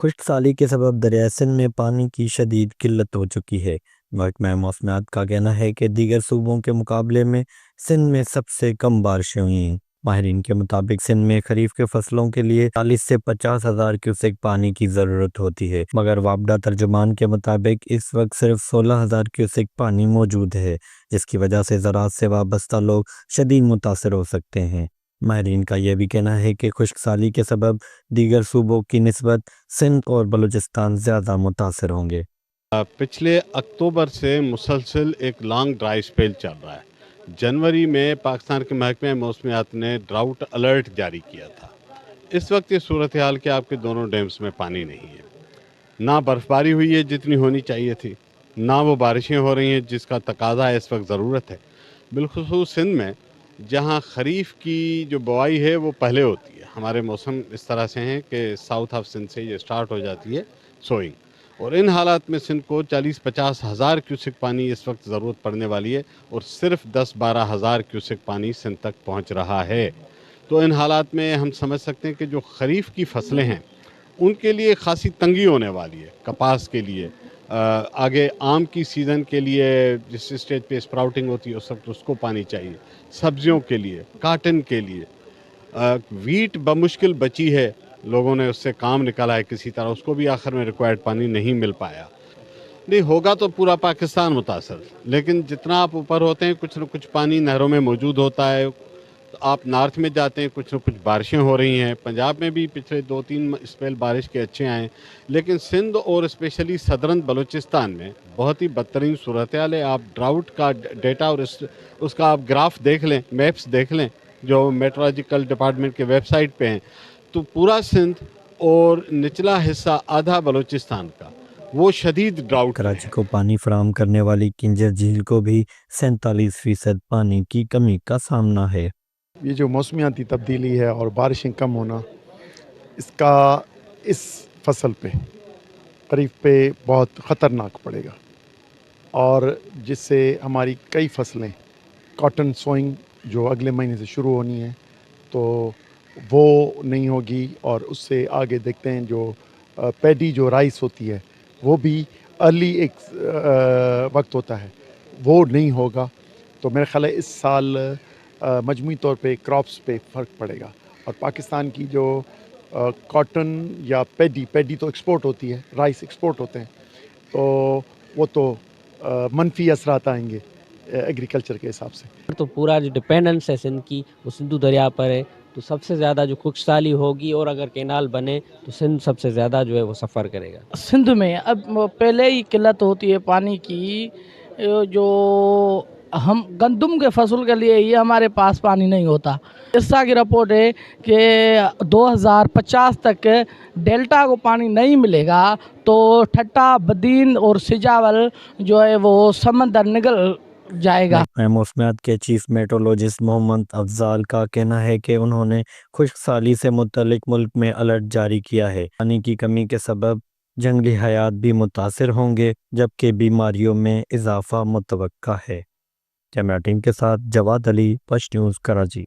خشک سالی کے سبب دریائے سندھ میں پانی کی شدید قلت ہو چکی ہے۔ محکمہ موسمیات کا کہنا ہے کہ دیگر صوبوں کے مقابلے میں سندھ میں سب سے کم بارشیں ہوئی ہیں۔ ماہرین کے مطابق سندھ میں خریف کے فصلوں کے لیے 40 سے 50 ہزار کیوسک پانی کی ضرورت ہوتی ہے، مگر وابڈہ ترجمان کے مطابق اس وقت صرف 16 ہزار کیوسک پانی موجود ہے، جس کی وجہ سے زراعت سے وابستہ لوگ شدید متاثر ہو سکتے ہیں۔ ماہرین کا یہ بھی کہنا ہے کہ خشک سالی کے سبب دیگر صوبوں کی نسبت سندھ اور بلوچستان زیادہ متاثر ہوں گے۔ پچھلے اکتوبر سے مسلسل ایک لانگ ڈرائی اسپیل چل رہا ہے۔ جنوری میں پاکستان کے محکمہ موسمیات نے ڈراؤٹ الرٹ جاری کیا تھا۔ اس وقت یہ صورتحال کہ آپ کے دونوں ڈیمز میں پانی نہیں ہے، نہ برف باری ہوئی ہے جتنی ہونی چاہیے تھی، نہ وہ بارشیں ہو رہی ہیں جس کا تقاضا اس وقت ضرورت ہے، بالخصوص سندھ میں جہاں خریف کی جو بوائی ہے وہ پہلے ہوتی ہے۔ ہمارے موسم اس طرح سے ہیں کہ ساؤتھ آف سندھ سے یہ سٹارٹ ہو جاتی ہے سوئنگ، اور ان حالات میں سندھ کو 40-50 ہزار کیوسک پانی اس وقت ضرورت پڑنے والی ہے، اور صرف 10-12 ہزار کیوسک پانی سندھ تک پہنچ رہا ہے۔ تو ان حالات میں ہم سمجھ سکتے ہیں کہ جو خریف کی فصلیں ہیں ان کے لیے خاصی تنگی ہونے والی ہے۔ کپاس کے لیے، آگے آم کی سیزن کے لیے جس اسٹیج پہ اسپراؤٹنگ ہوتی ہے اس وقت اس کو پانی چاہیے، سبزیوں کے لیے، کاٹن کے لیے، ویٹ بمشکل بچی ہے، لوگوں نے اس سے کام نکالا ہے کسی طرح، اس کو بھی آخر میں ریکوائرڈ پانی نہیں مل پایا۔ نہیں ہوگا تو پورا پاکستان متاثر، لیکن جتنا آپ اوپر ہوتے ہیں کچھ نہ کچھ پانی نہروں میں موجود ہوتا ہے۔ آپ نارتھ میں جاتے ہیں کچھ نہ کچھ بارشیں ہو رہی ہیں، پنجاب میں بھی پچھلے 2-3 اسپیل بارش کے اچھے آئے، لیکن سندھ اور اسپیشلی صدرن بلوچستان میں بہت ہی بدترین صورتحال ہے۔ آپ ڈراؤٹ کا ڈیٹا اور اس کا آپ گراف دیکھ لیں، میپس دیکھ لیں جو میٹرولوجیکل ڈپارٹمنٹ کے ویب سائٹ پہ ہیں، تو پورا سندھ اور نچلا حصہ آدھا بلوچستان کا وہ شدید ڈراؤٹ میں کراچی ہے۔ کو پانی فراہم کرنے والی کنجر جھیل کو بھی 47% پانی کی کمی کا سامنا ہے۔ یہ جو موسمیاتی تبدیلی ہے اور بارشیں کم ہونا، اس کا اس فصل پہ خریف پہ بہت خطرناک پڑے گا، اور جس سے ہماری کئی فصلیں کاٹن سوئنگ جو اگلے مہینے سے شروع ہونی ہے تو وہ نہیں ہوگی، اور اس سے آگے دیکھتے ہیں جو پیڈی جو رائس ہوتی ہے وہ بھی ارلی ایک وقت ہوتا ہے، وہ نہیں ہوگا۔ تو میرا خیال ہے اس سال مجموعی طور پہ کراپس پہ فرق پڑے گا، اور پاکستان کی جو کاٹن یا پیڈی تو ایکسپورٹ ہوتی ہے، رائس ایکسپورٹ ہوتے ہیں، تو وہ تو منفی اثرات آئیں گے ایگریکلچر کے حساب سے۔ تو پورا جو ڈپینڈنس ہے سندھ کی وہ سندھو دریا پر ہے، تو سب سے زیادہ جو خشک سالی ہوگی اور اگر کینال بنے تو سندھ سب سے زیادہ جو ہے وہ سفر کرے گا۔ سندھ میں اب پہلے ہی قلت ہوتی ہے پانی کی، جو ہم گندم کے فصل کے لیے ہی ہمارے پاس پانی نہیں ہوتا۔ اسا کی رپورٹ ہے کہ 2050 تک ڈیلٹا کو پانی نہیں ملے گا تو ٹھٹا، بدین اور سجاول جو ہے وہ سمندر نگل جائے گا۔ محکمہ موسمیات کے چیف میٹرولوجسٹ محمد افضال کا کہنا ہے کہ انہوں نے خشک سالی سے متعلق ملک میں الرٹ جاری کیا ہے۔ پانی کی کمی کے سبب جنگلی حیات بھی متاثر ہوں گے، جبکہ بیماریوں میں اضافہ متوقع ہے۔ کیمرہ ٹیم کے ساتھ جواد علی، پشت نیوز، کراچی۔